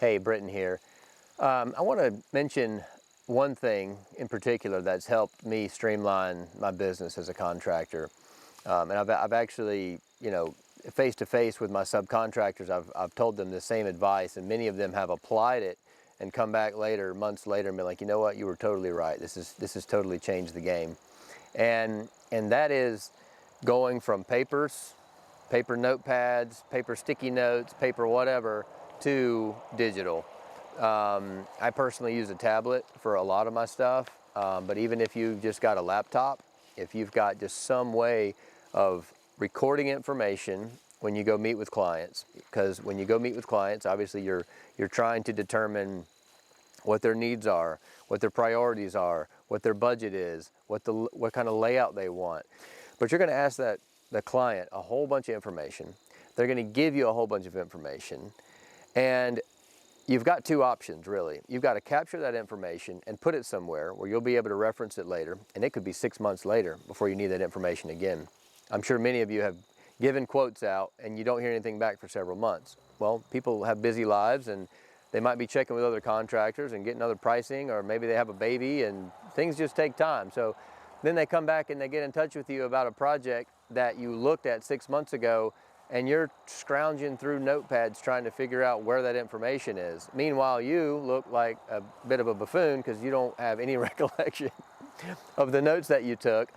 Hey, Britton here. I want to mention one thing in particular that's helped me streamline my business as a contractor. And I've actually, face to face with my subcontractors, I've told them the same advice, and many of them have applied it and come back later, months later, and be like, you know what, you were totally right. This has totally changed the game. And that is going from paper notepads, paper sticky notes, paper whatever, to digital. I personally use a tablet for a lot of my stuff, but even if you've just got a laptop, if you've got just some way of recording information when you go meet with clients, because when you go meet with clients, obviously you're trying to determine what their needs are, what their priorities are, what their budget is, what kind of layout they want. But you're going to ask the client a whole bunch of information. They're going to give you a whole bunch of information, and you've got two options really. You've got to capture that information and put it somewhere where you'll be able to reference it later, and it could be 6 months later before you need that information again. I'm sure many of you have given quotes out and you don't hear anything back for several months. Well, people have busy lives and they might be checking with other contractors and getting other pricing, or maybe they have a baby and things just take time. So then they come back and they get in touch with you about a project that you looked at 6 months ago, and you're scrounging through notepads trying to figure out where that information is. Meanwhile, you look like a bit of a buffoon because you don't have any recollection of the notes that you took,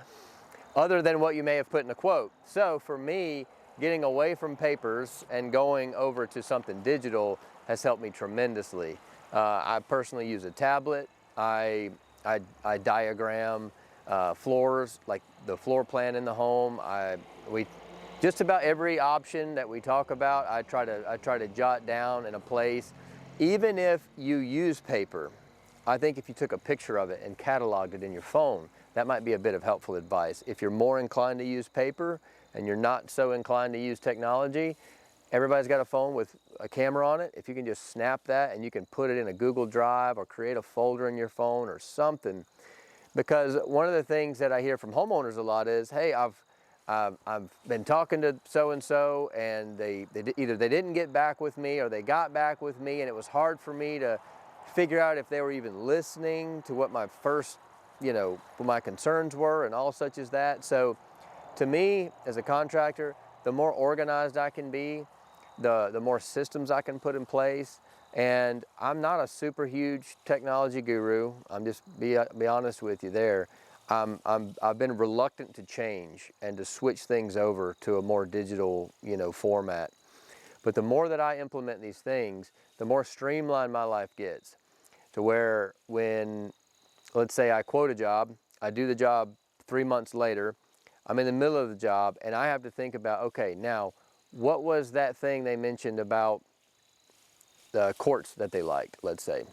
other than what you may have put in a quote. So for me, getting away from papers and going over to something digital has helped me tremendously. I personally use a tablet. I diagram floors, like the floor plan in the home. Just about every option that we talk about, I try to jot down in a place. Even if you use paper, I think if you took a picture of it and cataloged it in your phone, that might be a bit of helpful advice. If you're more inclined to use paper and you're not so inclined to use technology, everybody's got a phone with a camera on it. If you can just snap that and you can put it in a Google Drive or create a folder in your phone or something. Because one of the things that I hear from homeowners a lot is, hey, I've been talking to so-and-so and either they didn't get back with me or they got back with me, and it was hard for me to figure out if they were even listening to what my first, what my concerns were and all such as that. So to me, as a contractor, the more organized I can be, the more systems I can put in place. And I'm not a super huge technology guru. I'm just be honest with you there. I've been reluctant to change and to switch things over to a more digital, format. But the more that I implement these things, the more streamlined my life gets, to where when, let's say I quote a job, I do the job 3 months later, I'm in the middle of the job and I have to think about, okay, now what was that thing they mentioned about the courts that they liked, let's say.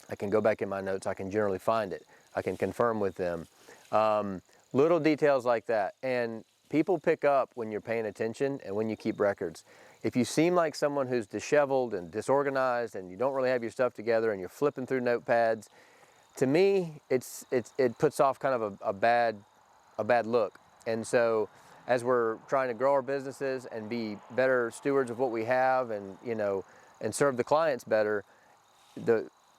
I can go back in my notes, I can generally find it. I can confirm with them. Little details like that. And people pick up when you're paying attention and when you keep records. If you seem like someone who's disheveled and disorganized and you don't really have your stuff together and you're flipping through notepads, to me, it puts off kind of a bad look. And so as we're trying to grow our businesses and be better stewards of what we have and, and serve the clients better,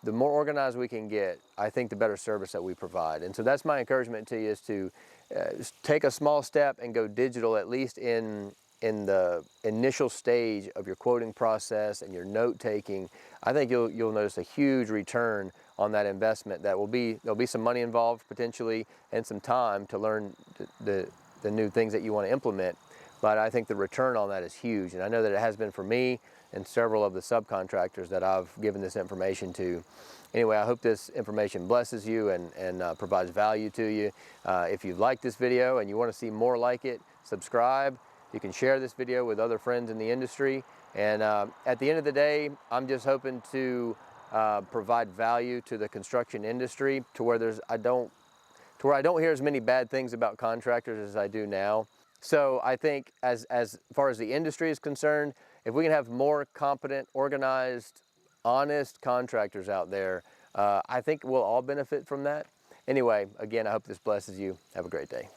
the more organized we can get, I think the better service that we provide. And so that's my encouragement to you, is to take a small step and go digital, at least in the initial stage of your quoting process and your note taking. I think you'll notice a huge return on that investment. There'll be some money involved potentially and some time to learn the new things that you want to implement. But I think the return on that is huge. And I know that it has been for me and several of the subcontractors that I've given this information to. Anyway, I hope this information blesses you and provides value to you. If you've liked this video and you want to see more like it, subscribe. You can share this video with other friends in the industry. And at the end of the day, I'm just hoping to provide value to the construction industry to where I don't hear as many bad things about contractors as I do now. So I think as far as the industry is concerned, if we can have more competent, organized, honest contractors out there, I think we'll all benefit from that. Anyway, again, I hope this blesses you. Have a great day.